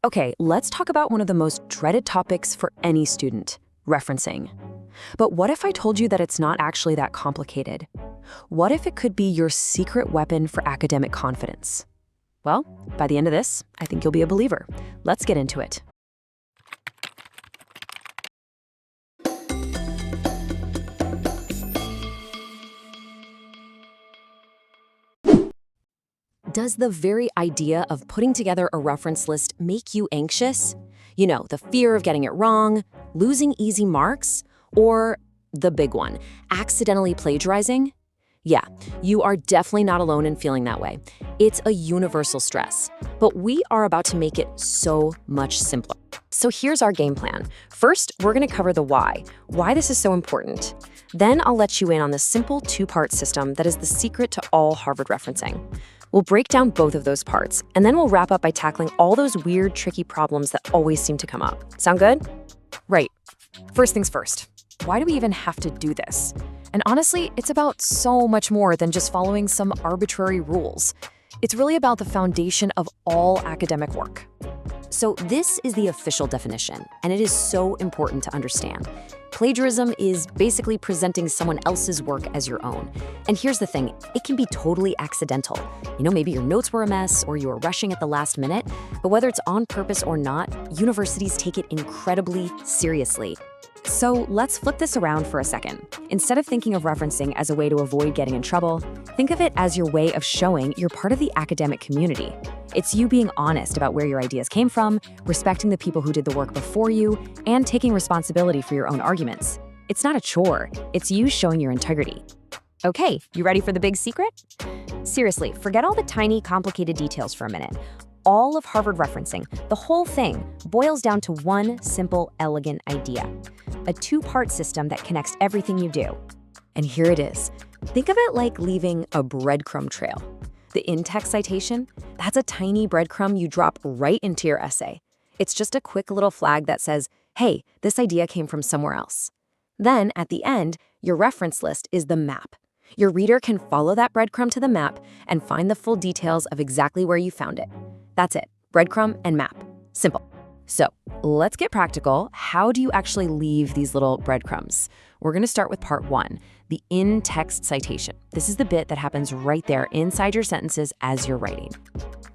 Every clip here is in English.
Okay, let's talk about one of the most dreaded topics for any student, referencing. But what if I told you that it's not actually that complicated? What if it could be your secret weapon for academic confidence? Well, by the end of this, I think you'll be a believer. Let's get into it. Does the very idea of putting together a reference list make you anxious? You know, the fear of getting it wrong, losing easy marks, or the big one, accidentally plagiarizing? Yeah, you are definitely not alone in feeling that way. It's a universal stress, but we are about to make it so much simpler. So here's our game plan. First, we're going to cover the why this is so important. Then I'll let you in on the simple two-part system that is the secret to all Harvard referencing. We'll break down both of those parts, and then we'll wrap up by tackling all those weird, tricky problems that always seem to come up. Sound good? Right. First things first. Why do we even have to do this? And honestly, it's about so much more than just following some arbitrary rules. It's really about the foundation of all academic work. So this is the official definition, and it is so important to understand. Plagiarism is basically presenting someone else's work as your own. And here's the thing, it can be totally accidental. You know, maybe your notes were a mess or you were rushing at the last minute, but whether it's on purpose or not, universities take it incredibly seriously. So let's flip this around for a second. Instead of thinking of referencing as a way to avoid getting in trouble, think of it as your way of showing you're part of the academic community. It's you being honest about where your ideas came from, respecting the people who did the work before you, and taking responsibility for your own arguments. It's not a chore, it's you showing your integrity. Okay, you ready for the big secret? Seriously, forget all the tiny, complicated details for a minute. All of Harvard referencing, the whole thing, boils down to one simple, elegant idea. A two-part system that connects everything you do. And here it is. Think of it like leaving a breadcrumb trail. The in-text citation, that's a tiny breadcrumb you drop right into your essay. It's just a quick little flag that says, hey, this idea came from somewhere else. Then, at the end, your reference list is the map. Your reader can follow that breadcrumb to the map and find the full details of exactly where you found it. That's it, breadcrumb and map. Simple. So let's get practical. How do you actually leave these little breadcrumbs? We're going to start with part one, the in-text citation. This is the bit that happens right there inside your sentences as you're writing.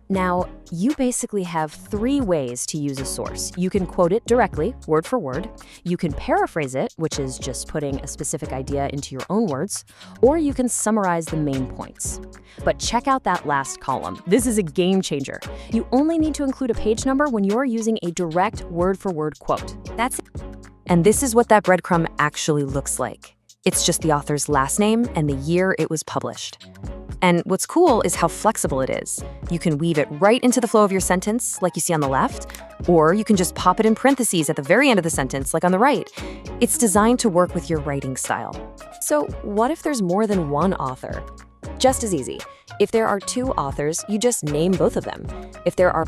Now, you basically have three ways to use a source. You can quote it directly, word for word. You can paraphrase it, which is just putting a specific idea into your own words, or you can summarize the main points. But check out that last column. This is a game changer. You only need to include a page number when you're using a direct word-for-word quote. That's it. And this is what that breadcrumb actually looks like. It's just the author's last name and the year it was published. And what's cool is how flexible it is. You can weave it right into the flow of your sentence, like you see on the left, or you can just pop it in parentheses at the very end of the sentence, like on the right. It's designed to work with your writing style. So what if there's more than one author? Just as easy. If there are two authors, you just name both of them. If there are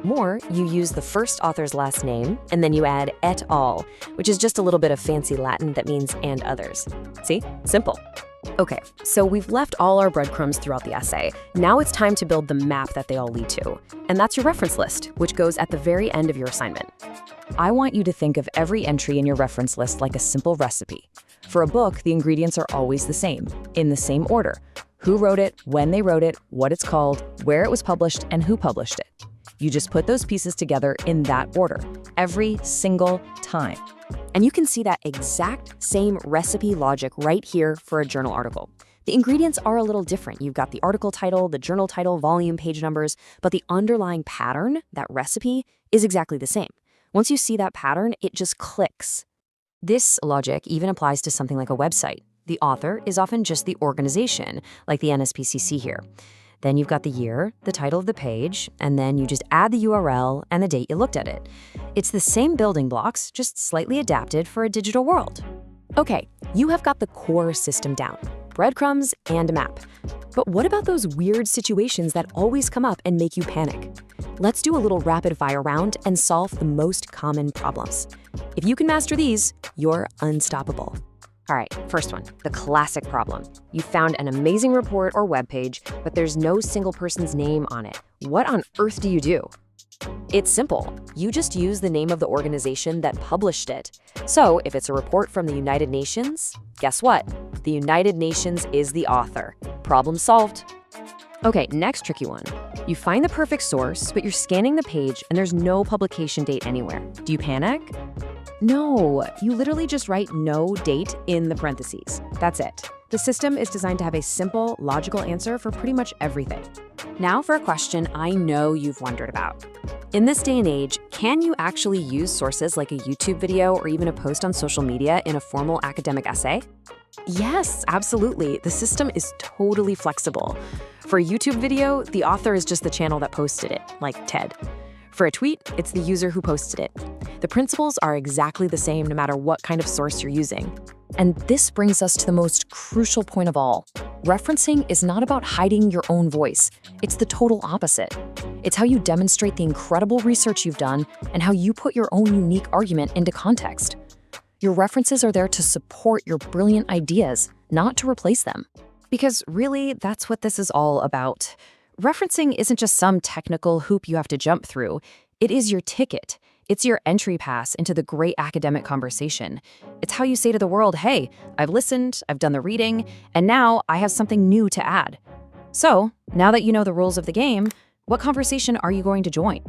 more, you use the first author's last name, and then you add et al., which is just a little bit of fancy Latin that means and others. See? Simple. Okay, so we've left all our breadcrumbs throughout the essay. Now it's time to build the map that they all lead to. And that's your reference list, which goes at the very end of your assignment. I want you to think of every entry in your reference list like a simple recipe. For a book, the ingredients are always the same, in the same order. Who wrote it, when they wrote it, what it's called, where it was published, and who published it. You just put those pieces together in that order, every single time. And you can see that exact same recipe logic right here for a journal article. The ingredients are a little different. You've got the article title, the journal title, volume, page numbers, but the underlying pattern, that recipe, is exactly the same. Once you see that pattern, it just clicks. This logic even applies to something like a website. The author is often just the organization, like the NSPCC here. Then you've got the year, the title of the page, and then you just add the URL and the date you looked at it. It's the same building blocks, just slightly adapted for a digital world. Okay, you have got the core system down, breadcrumbs and a map. But what about those weird situations that always come up and make you panic? Let's do a little rapid fire round and solve the most common problems. If you can master these, you're unstoppable. All right, first one, the classic problem. You found an amazing report or webpage, but there's no single person's name on it. What on earth do you do? It's simple. You just use the name of the organization that published it. So if it's a report from the United Nations, guess what? The United Nations is the author. Problem solved. Okay, next tricky one. You find the perfect source, but you're scanning the page and there's no publication date anywhere. Do you panic? No, you literally just write no date in the parentheses. That's it. The system is designed to have a simple, logical answer for pretty much everything. Now for a question I know you've wondered about. In this day and age, can you actually use sources like a YouTube video or even a post on social media in a formal academic essay? Yes, absolutely. The system is totally flexible. For a YouTube video, the author is just the channel that posted it, like TED. For a tweet, it's the user who posted it. The principles are exactly the same no matter what kind of source you're using. And this brings us to the most crucial point of all. Referencing is not about hiding your own voice. It's the total opposite. It's how you demonstrate the incredible research you've done and how you put your own unique argument into context. Your references are there to support your brilliant ideas, not to replace them. Because really, that's what this is all about. Referencing isn't just some technical hoop you have to jump through. It is your ticket. It's your entry pass into the great academic conversation. It's how you say to the world, hey, I've listened, I've done the reading, and now I have something new to add. So, now that you know the rules of the game, what conversation are you going to join?